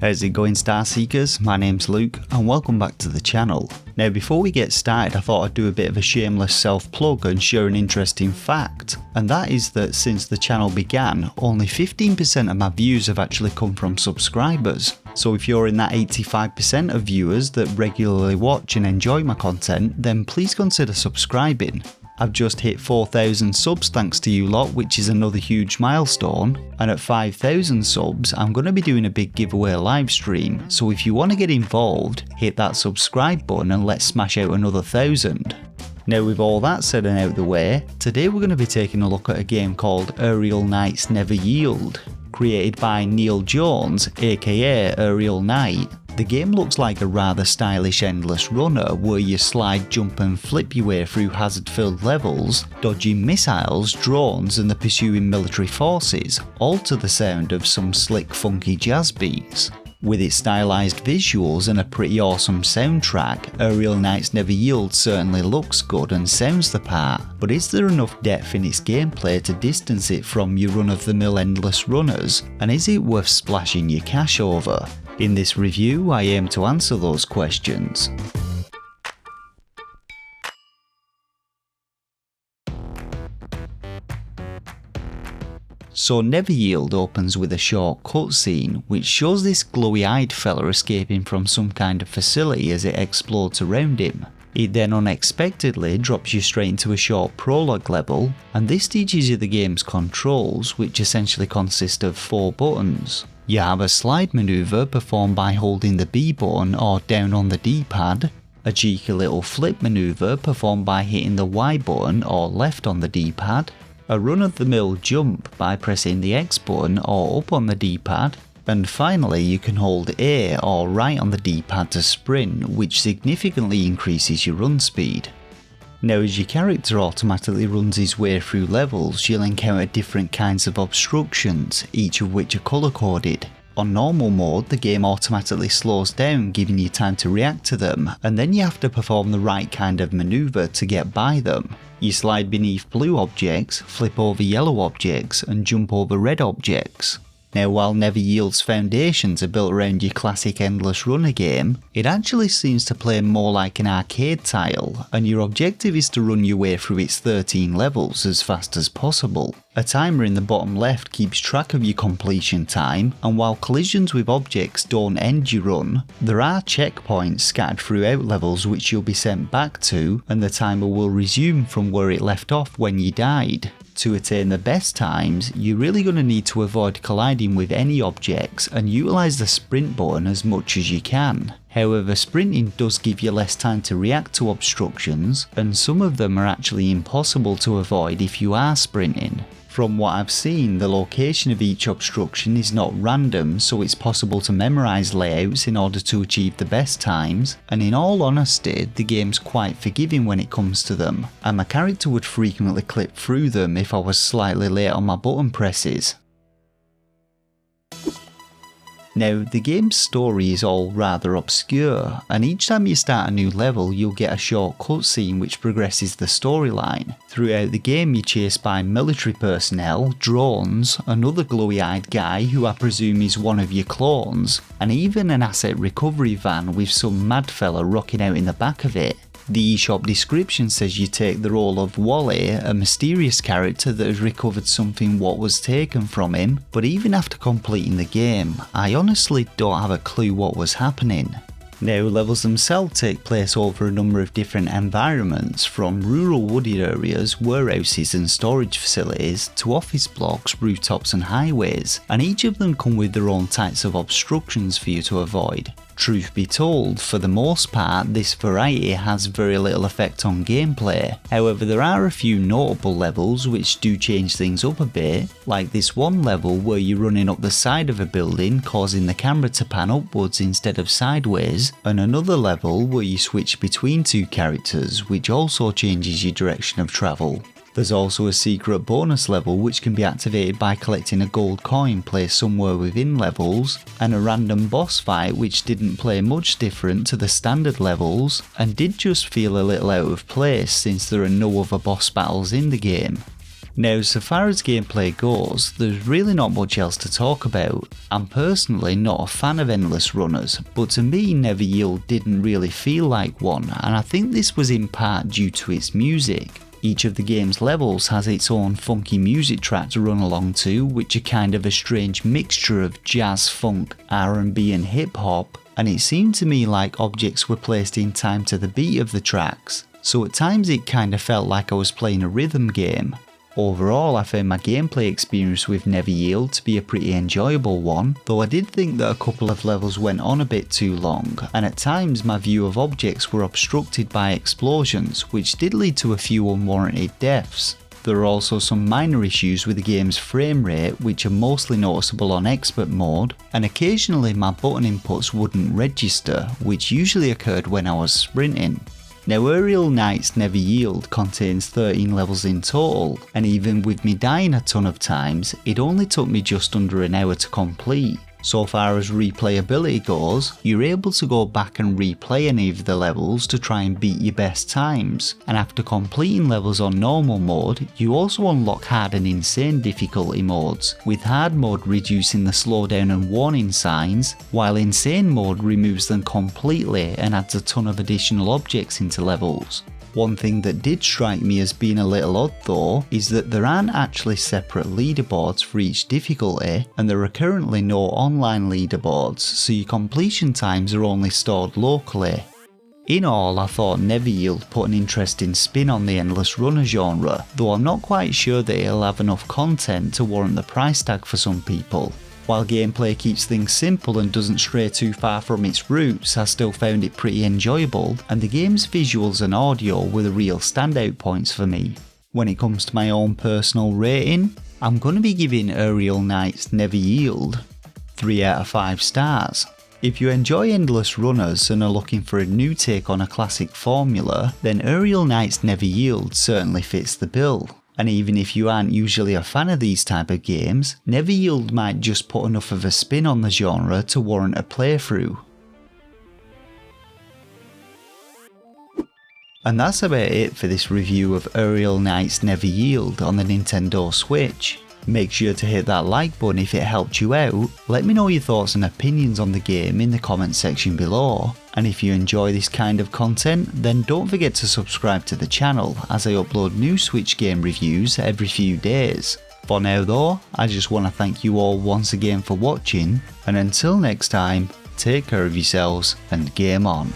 How's it going, Star Seekers? My name's Luke and welcome back to the channel. Now before we get started, I thought I'd do a bit of a shameless self-plug and share an interesting fact, and that is that since the channel began, only 15% of my views have actually come from subscribers. So if you're in that 85% of viewers that regularly watch and enjoy my content, then please consider subscribing. I've just hit 4,000 subs thanks to you lot, which is another huge milestone, and at 5,000 subs I'm going to be doing a big giveaway live stream, so if you want to get involved, hit that subscribe button and let's smash out another 1,000. Now with all that said and out the way, today we're going to be taking a look at a game called Aerial Knight's Never Yield, created by Neil Jones aka Aerial Knight. The game looks like a rather stylish endless runner where you slide, jump and flip your way through hazard-filled levels, dodging missiles, drones and the pursuing military forces, all to the sound of some slick funky jazz beats. With its stylised visuals and a pretty awesome soundtrack, Aerial Knight's Never Yield certainly looks good and sounds the part, but is there enough depth in its gameplay to distance it from your run-of-the-mill endless runners, and is it worth splashing your cash over? In this review, I aim to answer those questions. So Never Yield opens with a short cutscene which shows this glowy-eyed fella escaping from some kind of facility as it explodes around him. It then unexpectedly drops you straight into a short prologue level, and this teaches you the game's controls, which essentially consist of 4 buttons. You have a slide manoeuvre performed by holding the B button or down on the D-pad, a cheeky little flip manoeuvre performed by hitting the Y button or left on the D-pad, a run-of-the-mill jump by pressing the X button or up on the D-pad, and finally you can hold A or right on the D-pad to sprint, which significantly increases your run speed. Now as your character automatically runs his way through levels, you'll encounter different kinds of obstructions, each of which are colour coded. On normal mode, the game automatically slows down, giving you time to react to them, and then you have to perform the right kind of manoeuvre to get by them. You slide beneath blue objects, flip over yellow objects, and jump over red objects. Now while Never Yield's foundations are built around your classic endless runner game, it actually seems to play more like an arcade tile, and your objective is to run your way through its 13 levels as fast as possible. A timer in the bottom left keeps track of your completion time, and while collisions with objects don't end your run, there are checkpoints scattered throughout levels which you'll be sent back to, and the timer will resume from where it left off when you died. To attain the best times, you're really going to need to avoid colliding with any objects and utilise the sprint button as much as you can. However, sprinting does give you less time to react to obstructions, and some of them are actually impossible to avoid if you are sprinting. From what I've seen, the location of each obstruction is not random, so it's possible to memorise layouts in order to achieve the best times, and in all honesty, the game's quite forgiving when it comes to them, and my character would frequently clip through them if I was slightly late on my button presses. Now, the game's story is all rather obscure, and each time you start a new level you'll get a short cutscene which progresses the storyline. Throughout the game you're chased by military personnel, drones, another glowy-eyed guy who I presume is one of your clones, and even an asset recovery van with some mad fella rocking out in the back of it. The eShop description says you take the role of Wally, a mysterious character that has recovered something what was taken from him, but even after completing the game, I honestly don't have a clue what was happening. Now, levels themselves take place over a number of different environments, from rural wooded areas, warehouses and storage facilities, to office blocks, rooftops and highways, and each of them come with their own types of obstructions for you to avoid. Truth be told, for the most part, this variety has very little effect on gameplay. However, there are a few notable levels which do change things up a bit, like this one level where you're running up the side of a building causing the camera to pan upwards instead of sideways, and another level where you switch between two characters which also changes your direction of travel. There's also a secret bonus level which can be activated by collecting a gold coin placed somewhere within levels, and a random boss fight which didn't play much different to the standard levels and did just feel a little out of place since there are no other boss battles in the game. Now, so far as gameplay goes, there's really not much else to talk about. I'm personally not a fan of endless runners, but to me Never Yield didn't really feel like one, and I think this was in part due to its music. Each of the game's levels has its own funky music track to run along to, which are kind of a strange mixture of jazz, funk, R&B and hip hop, and it seemed to me like objects were placed in time to the beat of the tracks, so at times it kind of felt like I was playing a rhythm game. Overall, I found my gameplay experience with Never Yield to be a pretty enjoyable one, though I did think that a couple of levels went on a bit too long, and at times my view of objects were obstructed by explosions, which did lead to a few unwarranted deaths. There are also some minor issues with the game's frame rate, which are mostly noticeable on expert mode, and occasionally my button inputs wouldn't register, which usually occurred when I was sprinting. Now, Aerial Knight's Never Yield contains 13 levels in total, and even with me dying a ton of times, it only took me just under an hour to complete. So far as replayability goes, you're able to go back and replay any of the levels to try and beat your best times, and after completing levels on normal mode, you also unlock hard and insane difficulty modes, with hard mode reducing the slowdown and warning signs, while insane mode removes them completely and adds a ton of additional objects into levels. One thing that did strike me as being a little odd though is that there aren't actually separate leaderboards for each difficulty, and there are currently no online leaderboards, so your completion times are only stored locally. In all, I thought Never Yield put an interesting spin on the endless runner genre, though I'm not quite sure that it'll have enough content to warrant the price tag for some people. While gameplay keeps things simple and doesn't stray too far from its roots, I still found it pretty enjoyable, and the game's visuals and audio were the real standout points for me. When it comes to my own personal rating, I'm going to be giving Aerial Knight's Never Yield 3 out of 5 stars. If you enjoy endless runners and are looking for a new take on a classic formula, then Aerial Knight's Never Yield certainly fits the bill. And even if you aren't usually a fan of these type of games, Never Yield might just put enough of a spin on the genre to warrant a playthrough. And that's about it for this review of Aerial Knight's Never Yield on the Nintendo Switch. Make sure to hit that like button if it helped you out, let me know your thoughts and opinions on the game in the comments section below, and if you enjoy this kind of content then don't forget to subscribe to the channel as I upload new Switch game reviews every few days. For now though, I just want to thank you all once again for watching, and until next time, take care of yourselves and game on.